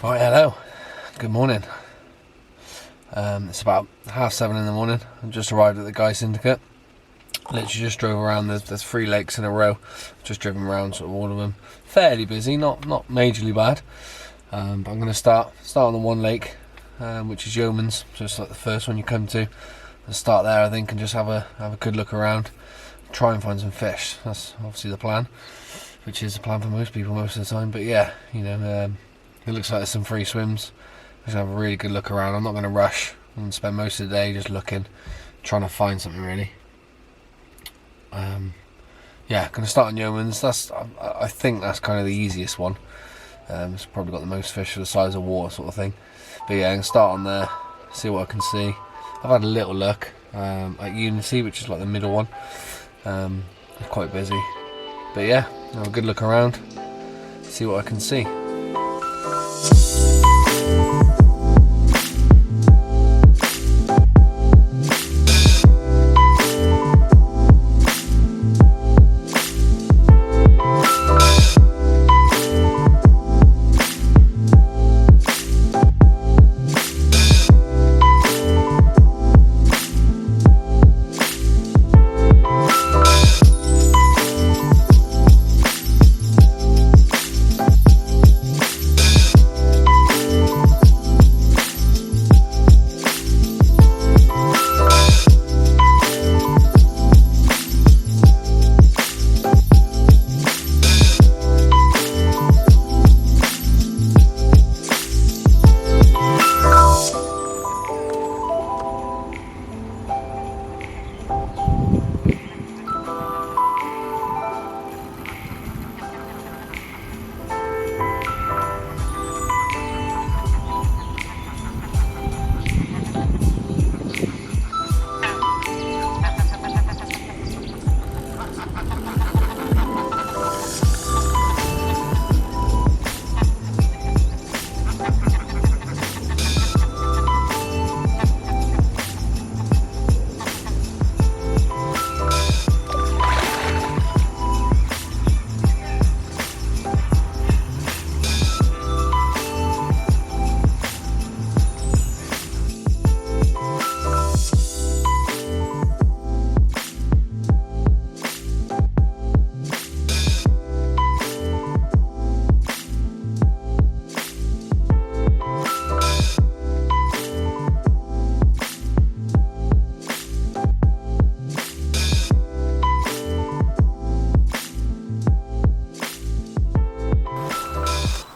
Right, hello. Good morning. It's about 7:30 in the morning. I've just arrived at the Guy Syndicate. Literally just drove around. There's 3 lakes in a row. Just driven around sort of all of them. Fairly busy, not majorly bad. But I'm going to start on the one lake, which is Yeomans. So it's like the first one you come to. I'll start there, I think, and just have a good look around. Try and find some fish. That's obviously the plan, which is the plan for most people most of the time. But yeah, you know. It looks like there's some free swims. I'm just going to have a really good look around. I'm not going to rush. I'm going to spend most of the day just looking, trying to find something really. Yeah, going to start on Yeomans. I think that's kind of the easiest one. It's probably got the most fish for the size of water sort of thing. But yeah, I'm going to start on there, see what I can see. I've had a little look at Unity, which is like the middle one. It's quite busy. But yeah, have a good look around, see what I can see.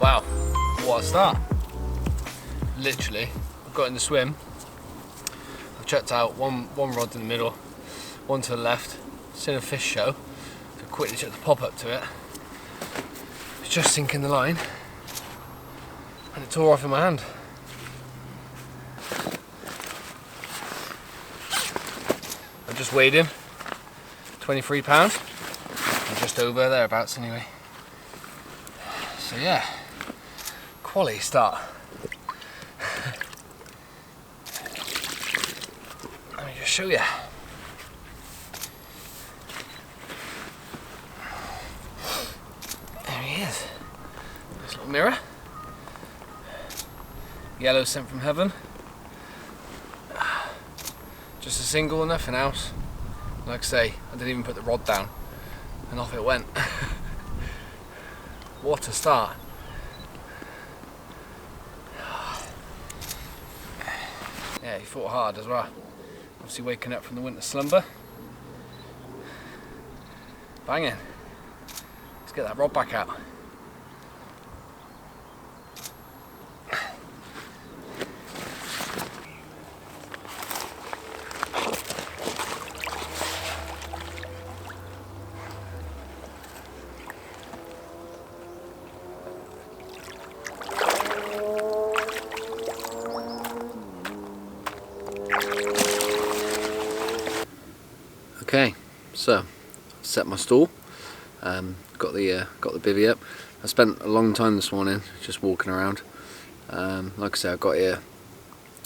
Wow, what a start. Literally, I've got in the swim. I've checked out one rod in the middle, one to the left, seen a fish show, so quickly checked the pop up to it. It's just sinking the line, and it tore off in my hand. I just weighed him, 23 pounds, or just over, thereabouts anyway. So yeah, quality start. Let me just show you. There he is. Nice little mirror. Yellow sent from heaven. Just a single, nothing else. Like I say, I didn't even put the rod down, and off it went. What a start. Yeah, he fought hard as well. Obviously waking up from the winter slumber. Banging. Let's get that rod back out. Okay, so I've set my stall, got the bivvy up. I spent a long time this morning just walking around. Like I say, I got here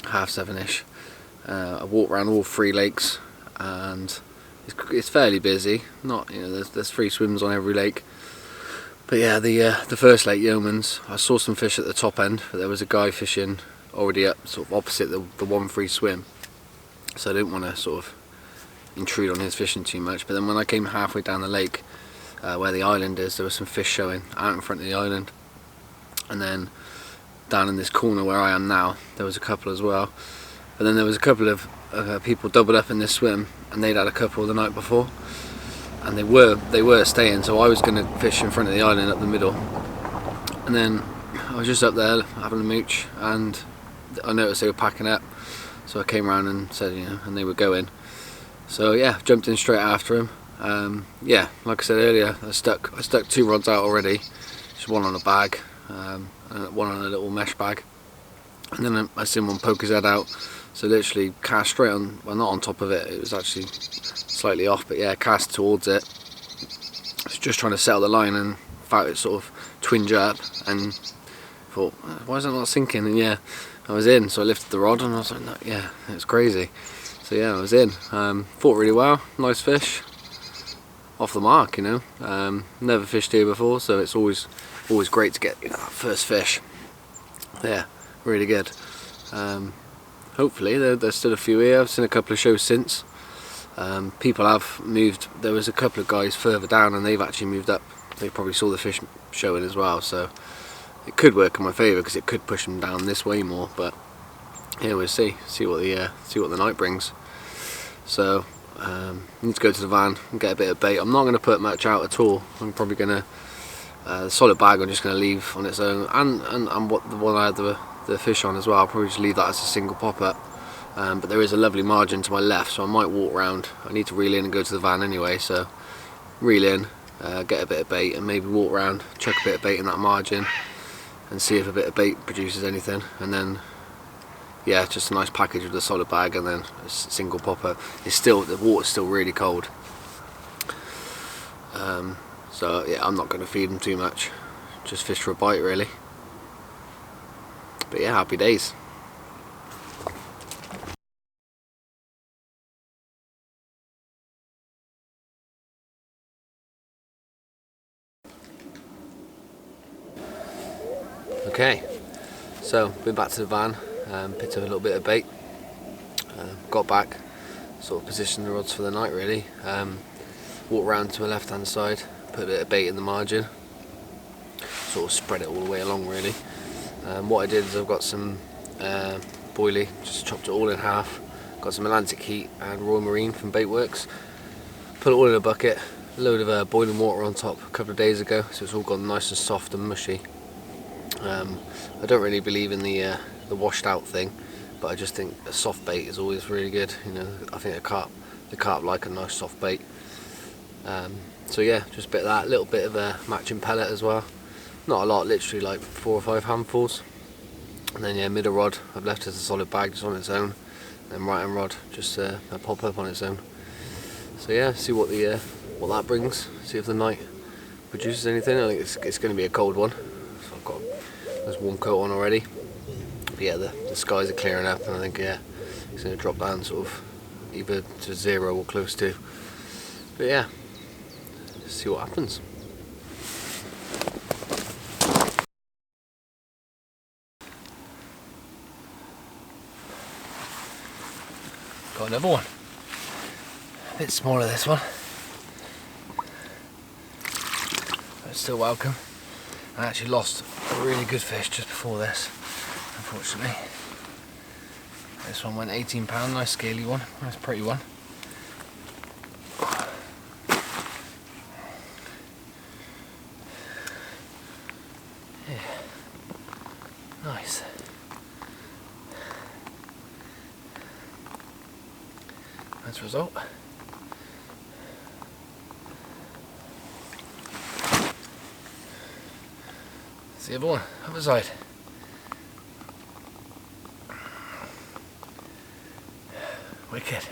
7:30ish. I walked around all 3 lakes, and it's fairly busy. Not, you know, there's 3 swims on every lake, But yeah, the first lake, Yeomans, I saw some fish at the top end, but there was a guy fishing already up sort of opposite the one free swim, so I didn't want to sort of intrude on his fishing too much. But then when I came halfway down the lake, where the island is, there were some fish showing out in front of the island, and then down in this corner where I am now, there was a couple as well. But then there was a couple of people doubled up in this swim, and they'd had a couple the night before, and they were staying. So I was going to fish in front of the island up the middle, and then I was just up there having a mooch, and I noticed they were packing up. So I came around and said, you know, and they were going. So yeah, jumped in straight after him. Yeah, like I said earlier, I stuck 2 rods out already. Just one on a bag, and one on a little mesh bag, and then I seen one poke his head out. So literally cast straight on, well, not on top of it, it was actually slightly off, but yeah, cast towards it. I was just trying to settle the line and felt it sort of twinge up, and thought, why is it not sinking? And yeah, I was in. So I lifted the rod and I was like, no, yeah, it was crazy. So yeah, I was in. Fought really well, nice fish, off the mark, you know. Never fished here before, so it's always great to get, you know, first fish. Yeah, really good. Hopefully there's still a few here. I've seen a couple of shows since. People have moved. There was a couple of guys further down and they've actually moved up. They probably saw the fish showing as well, so it could work in my favour because it could push them down this way more. But yeah, we'll see what the night brings. So I need to go to the van and get a bit of bait. I'm not going to put much out at all. I'm probably going to the solid bag I'm just going to leave on its own, and what the one I had the fish on as well, I'll probably just leave that as a single pop-up. But there is a lovely margin to my left, so I might walk round. I need to reel in and go to the van anyway, so reel in, get a bit of bait, and maybe walk round, chuck a bit of bait in that margin and see if a bit of bait produces anything. And then yeah, just a nice package with the solid bag and then a single popper. The water's still really cold, so yeah, I'm not going to feed them too much, just fish for a bite really. But yeah, happy days. Okay, so been back to the van, picked up a little bit of bait, got back, sort of positioned the rods for the night really, walked round to my left hand side, put a bit of bait in the margin, sort of spread it all the way along really. What I did is I've got some boilie, just chopped it all in half, got some Atlantic Heat and Royal Marine from Baitworks, put it all in a bucket, a load of boiling water on top a couple of days ago, so it's all gone nice and soft and mushy. I don't really believe in the washed out thing, but I just think a soft bait is always really good. You know, I think the carp like a nice soft bait. So yeah, just a bit of that, a little bit of a matching pellet as well. Not a lot, literally like 4 or 5 handfuls. And then yeah, middle rod I've left as a solid bag just on its own. And then right hand rod just a pop up on its own. So yeah, see what that brings. See if the night produces anything. I think it's going to be a cold one. So I've got this warm coat on already. But yeah, the skies are clearing up, and I think yeah, it's going to drop down sort of either to 0 or close to. But yeah, see what happens. Got another one. A bit smaller this one, but still welcome. I actually lost a really good fish just before this, unfortunately. This one went £18, nice scaly one, nice pretty one. Yeah. Nice. Nice result. The other one, other side. Wicked.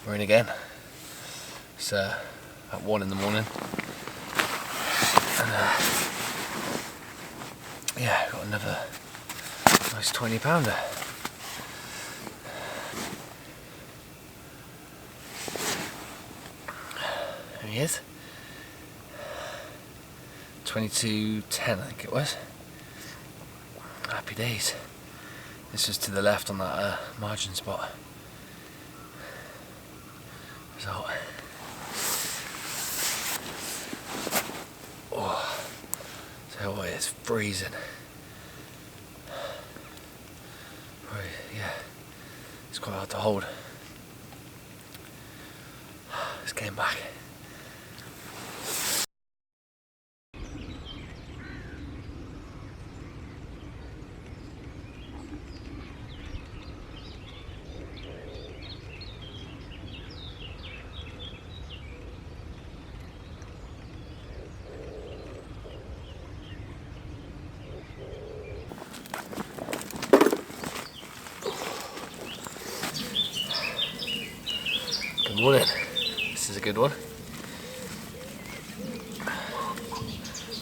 We're in again. It's at 1 in the morning. And yeah, got another nice 20-pounder. There he is. 22.10 I think it was. Happy days. This was to the left on that margin spot. Result. Oh, so what, it's freezing. Yeah, it's quite hard to hold. It's getting back. Good morning. This is a good one.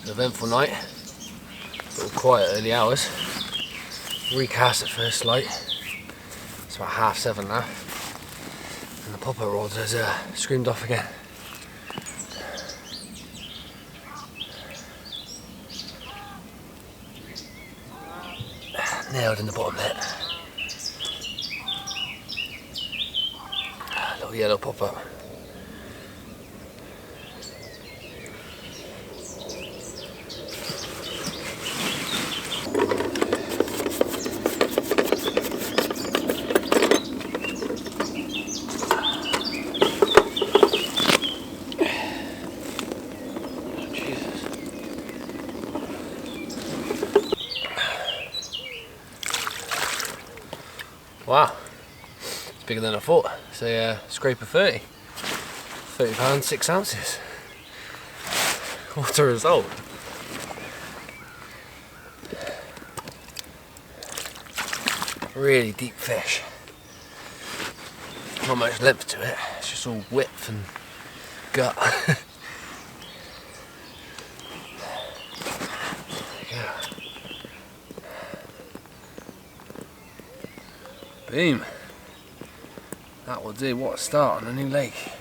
An eventful night. A little quiet early hours. Recast at first light. It's about 7:30 now. And the popper rod has screamed off again. Nailed in the bottom lip. Little yellow popper. Wow, it's bigger than I thought. It's a scraper 30. £30, 6 ounces. What a result. Really deep fish. Not much length to it, it's just all width and gut. Boom. That will do. What a start on a new lake.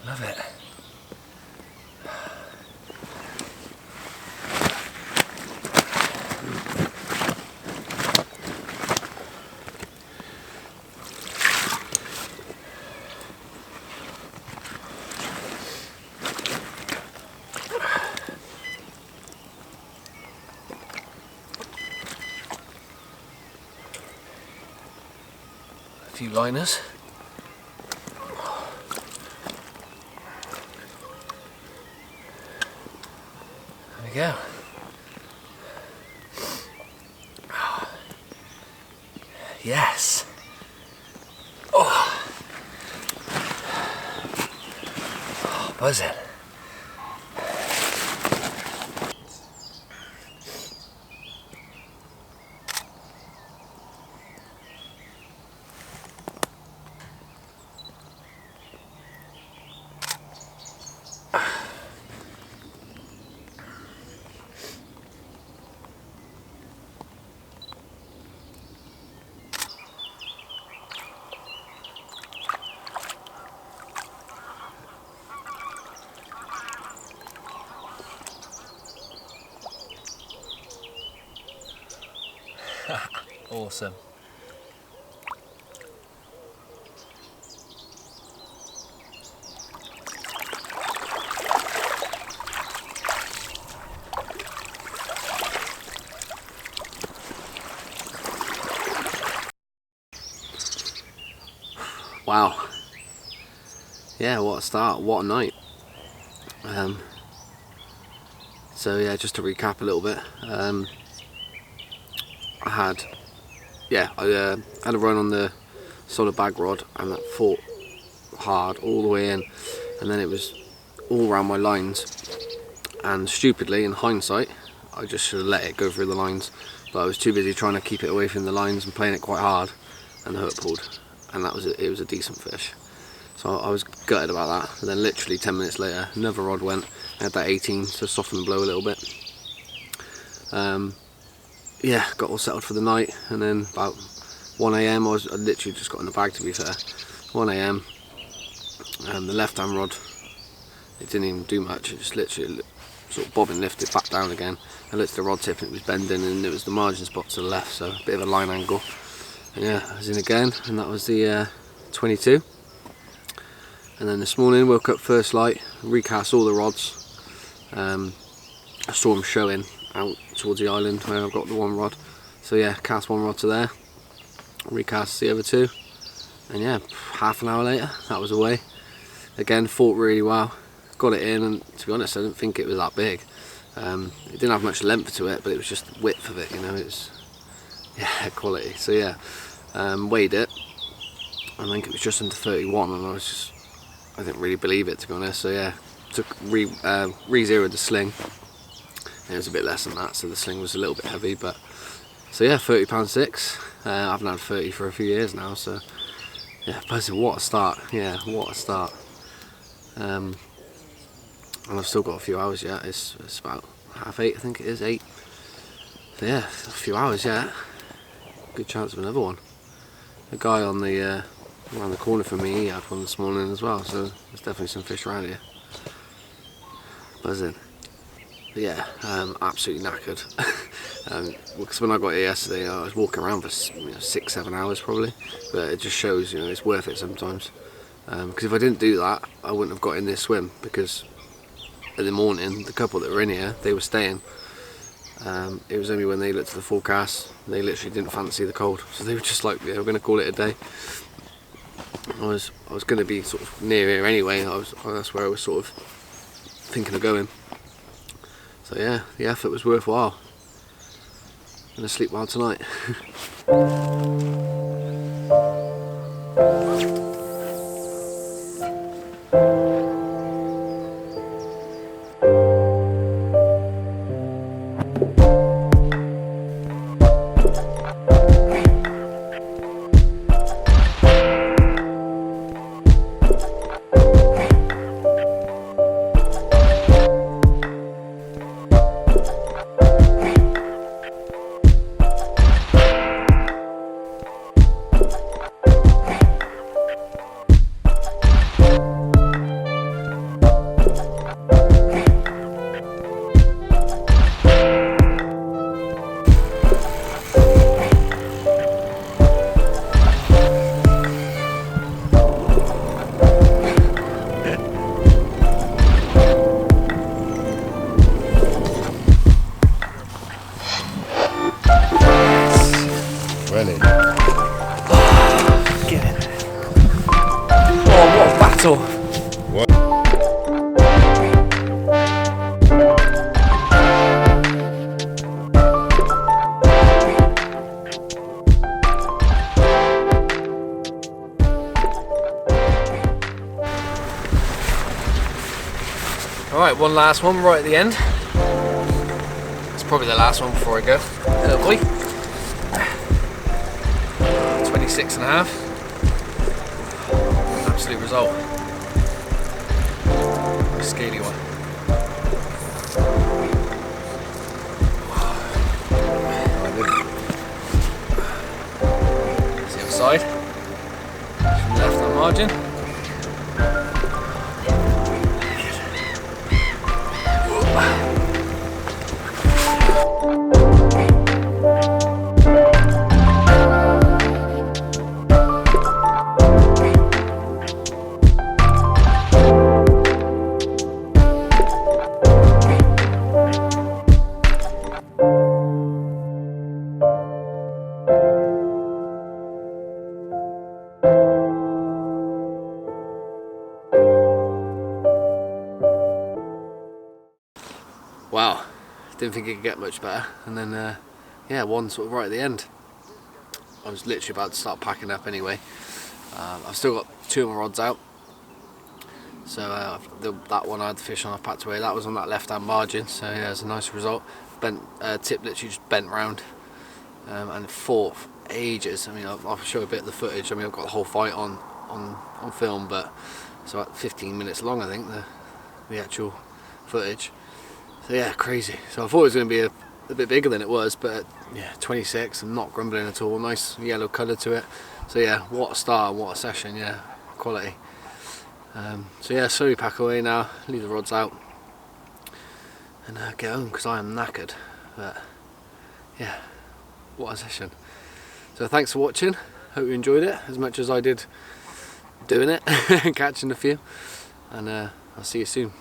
Love it. A few liners. There we go. Yes. Oh, buzzing. Awesome. Wow. Yeah, what a start, what a night. So yeah, just to recap a little bit, I had a run on the solid bag rod, and that fought hard all the way in, and then it was all around my lines, and stupidly, in hindsight, I just should have let it go through the lines, but I was too busy trying to keep it away from the lines and playing it quite hard, and the hook pulled, and that was it. It was a decent fish, so I was gutted about that. And then literally 10 minutes later, another rod went. I had that 18 to soften the blow a little bit. Yeah, got all settled for the night, and then about 1 AM, I literally just got in the bag, to be fair. 1 AM, and the left hand rod, it didn't even do much. It just literally sort of bob and lift it back down again. I looked at the rod tip and it was bending, and it was the margin spot to the left, so a bit of a line angle. And yeah, I was in again, and that was the 22. And then this morning, woke up first light, recast all the rods. I saw them showing out towards the island where I've got the one rod. So yeah, cast one rod to there, recast the other two, and yeah, half an hour later, that was away. Again, fought really well, got it in, and to be honest, I didn't think it was that big. It didn't have much length to it, but it was just the width of it, you know, it's, yeah, quality. So yeah, weighed it, I think it was just under 31, and I didn't really believe it, to be honest. So yeah, re-zeroed the sling. It was a bit less than that, so the sling was a little bit heavy, but so yeah, £30.6. I haven't had 30 for a few years now, so yeah, buzzing. What a start! Yeah, what a start. And I've still got a few hours yet. It's about 8:30, I think it is, 8. So yeah, a few hours yet. Good chance of another one. A guy on the around the corner from me, he had one this morning as well, so there's definitely some fish around here. Buzzing. But yeah, absolutely knackered. Because when I got here yesterday, I was walking around for 6-7 hours probably. But it just shows, you know, it's worth it sometimes. Because if I didn't do that, I wouldn't have got in this swim. Because in the morning, the couple that were in here, they were staying. It was only when they looked at the forecast, they literally didn't fancy the cold. So they were just like, yeah, we're going to call it a day. I was going to be sort of near here anyway. That's where I was sort of thinking of going. So yeah, the effort was worthwhile. I'm gonna sleep well tonight. Really? Get it. Oh, what a battle. What? Alright, one last one right at the end. It's probably the last one before I go. Boy. 26.5. Absolute result. A scaly one. That's the other side. From the left hand margin. Wow, didn't think it could get much better, and then yeah, one sort of right at the end. I was literally about to start packing up anyway. I've still got 2 of my rods out, so that one I had the fish on, I've packed away. That was on that left hand margin, so yeah, it's a nice result. Bent tip literally just bent round, and fought for ages. I mean, I'll show a bit of the footage. I mean, I've got the whole fight on film, but it's about 15 minutes long, I think, the actual footage. So yeah, crazy. So I thought it was going to be a bit bigger than it was, but yeah, 26 and not grumbling at all. Nice yellow colour to it. So yeah, what a start, what a session, yeah, quality. So yeah, slowly pack away now, leave the rods out, and get home because I am knackered. But yeah, what a session. So thanks for watching, hope you enjoyed it as much as I did doing it and catching a few, and I'll see you soon.